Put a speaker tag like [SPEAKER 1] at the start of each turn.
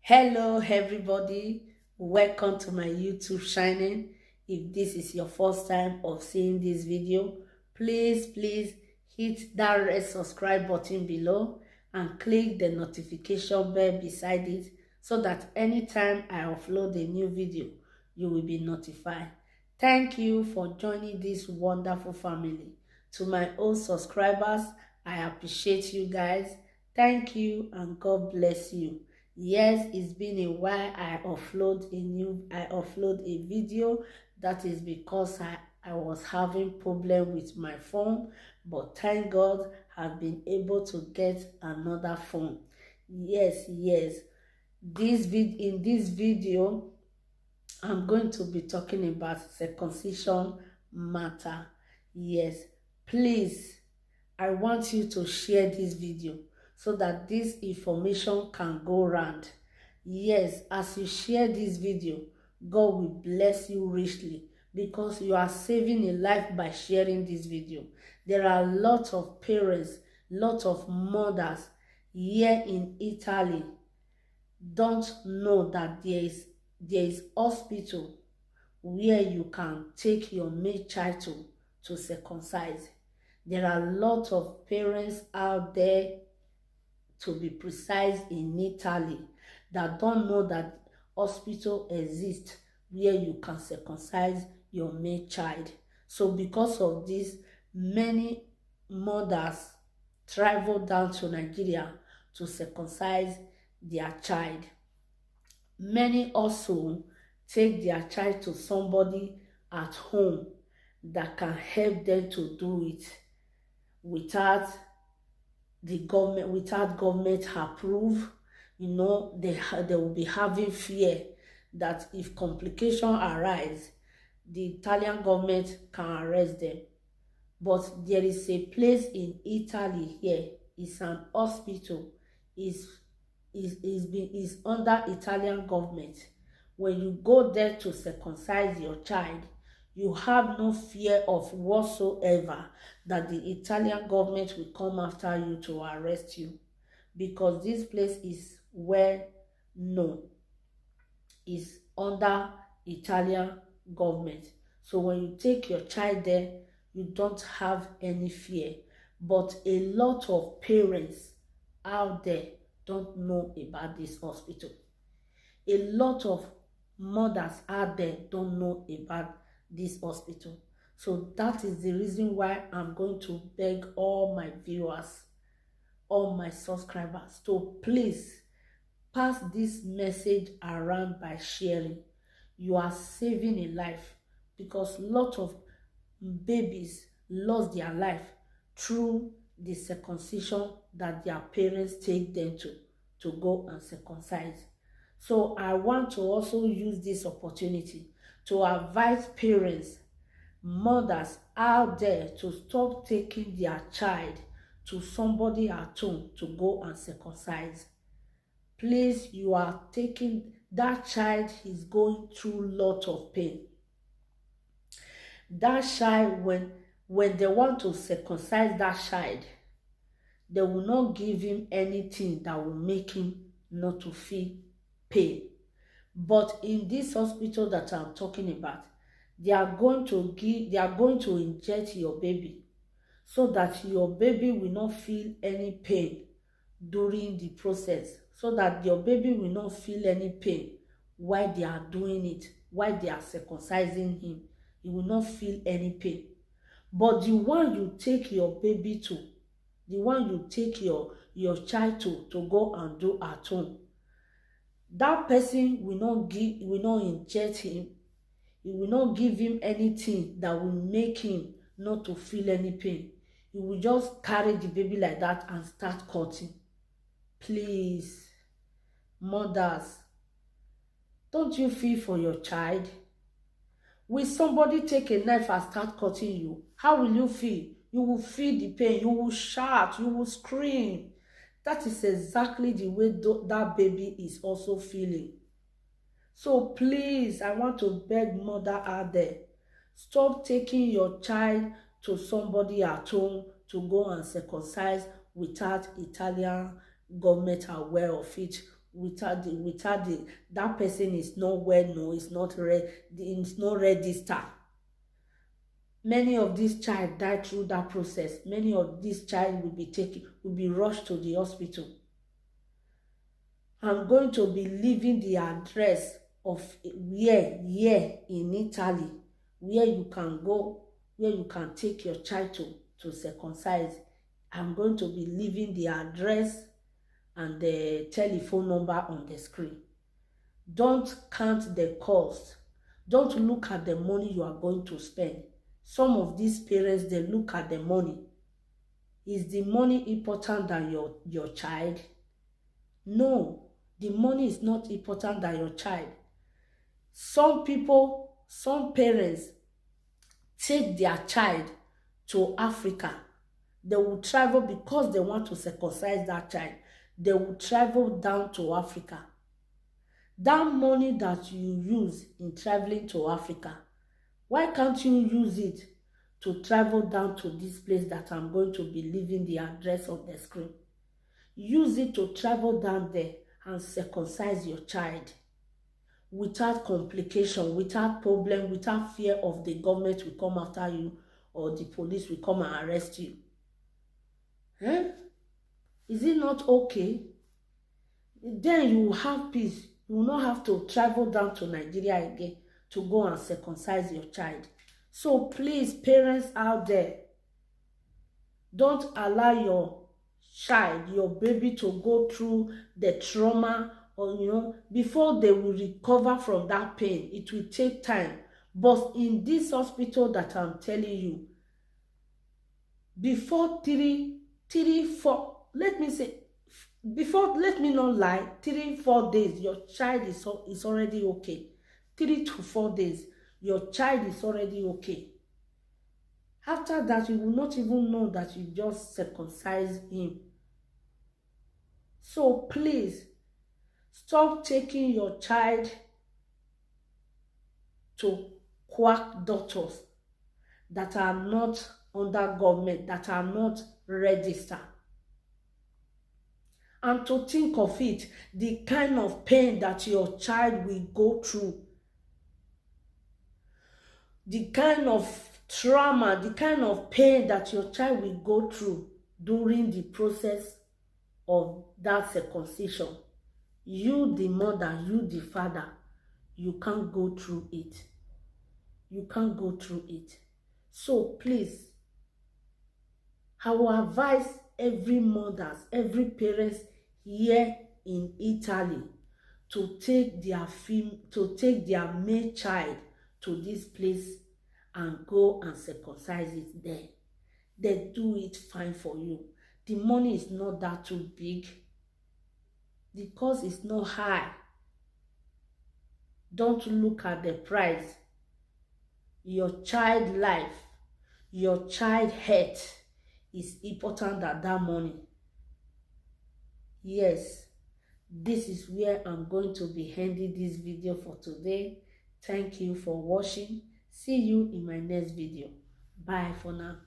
[SPEAKER 1] Hello, everybody. Welcome to my YouTube channel. If this is your first time of seeing this video, please hit that red subscribe button below and click the notification bell beside it so that anytime I upload a new video, you will be notified. Thank you for joining this wonderful family. To my old subscribers, I appreciate you guys. Thank you and God bless you. Yes, it's been a while I upload a video. That is because I was having problem with my phone, but thank God I've been able to get another phone. Yes. In this video I'm going to be talking about circumcision matter. Yes, please, I want you to share this video so that this information can go round. Yes, as you share this video, God will bless you richly because you are saving a life by sharing this video. There are lots of parents, lots of mothers here in Italy don't know that there is hospital where you can take your male child to circumcise. There are a lot of parents out there, to be precise, in Italy, that don't know that hospital exists where you can circumcise your male child. So because of this, many mothers travel down to Nigeria to circumcise their child. Many also take their child to somebody at home that can help them to do it without government approve. They will be having fear that if complication arise, the Italian government can arrest them. But there is a place in Italy here. It's an hospital. Is under Italian government. When you go there to circumcise your child, you have no fear of whatsoever that the Italian government will come after you to arrest you, because this place is well known, is under Italian government. So when you take your child there, you don't have any fear. But a lot of parents out there don't know about this hospital. A lot of mothers out there don't know about this hospital. So that is the reason why I'm going to beg all my viewers, all my subscribers, to please pass this message around by sharing. You are saving a life, because a lot of babies lost their life through the circumcision that their parents take them to go and circumcise. So I want to also use this opportunity to advise parents, mothers out there, to stop taking their child to somebody at home to go and circumcise. Please, you are taking that child, is going through lot of pain. That child, when they want to circumcise that child, they will not give him anything that will make him not to feel pain. But in this hospital that I'm talking about, they are going to inject your baby so that your baby will not feel any pain during the process, so that your baby will not feel any pain while they are doing it, while they are circumcising him. He will not feel any pain. But the one you take your baby to, the one you take your child to go and do at home, that person will not inject him. He will not give him anything that will make him not to feel any pain. He will just carry the baby like that and start cutting. Please, mothers, don't you feel for your child? Will somebody take a knife and start cutting you? How will you feel? You will feel the pain. You will shout. You will scream. That is exactly the way that baby is also feeling. So please, I want to beg mother out there, stop taking your child to somebody at home to go and circumcise without Italian government aware of it, that person is not well known, it's not registered. Many of these child die through that process. Many of these child will be rushed to the hospital. I'm going to be leaving the address of where in Italy, where you can go, where you can take your child to circumcise. I'm going to be leaving the address and the telephone number on the screen. Don't count the cost. Don't look at the money you are going to spend. Some of these parents, they look at the money. Is the money important than your child? No, the money is not important than your child. Some people, some parents take their child to Africa. They will travel because they want to circumcise that child. They will travel down to Africa. That money that you use in traveling to Africa, why can't you use it to travel down to this place that I'm going to be leaving the address on the screen? Use it to travel down there and circumcise your child without complication, without problem, without fear of the government will come after you or the police will come and arrest you. Is it not okay? Then you will have peace. You will not have to travel down to Nigeria again to go and circumcise your child. So please, parents out there, don't allow your child, your baby, to go through the trauma, or before they will recover from that pain. It will take time. But in this hospital that I'm telling you, before 4, let me not lie, 3-4 days, your child is already okay. 3 to 4 days, your child is already okay. After that, you will not even know that you just circumcised him. So please, stop taking your child to quack doctors that are not under government, that are not registered. And to think of it, the kind of pain that your child will go through, the kind of trauma, the kind of pain that your child will go through during the process of that circumcision. You, the mother, you, the father, you can't go through it. You can't go through it. So please, I will advise every mothers, every parents here in Italy to take their male child to this place and go and circumcise it there. They do it fine for you. The money is not that too big. The cost is not high. Don't look at the price. Your child life, your child health is important than that money. Yes, this is where I'm going to be ending this video for today. Thank you for watching. See you in my next video. Bye for now.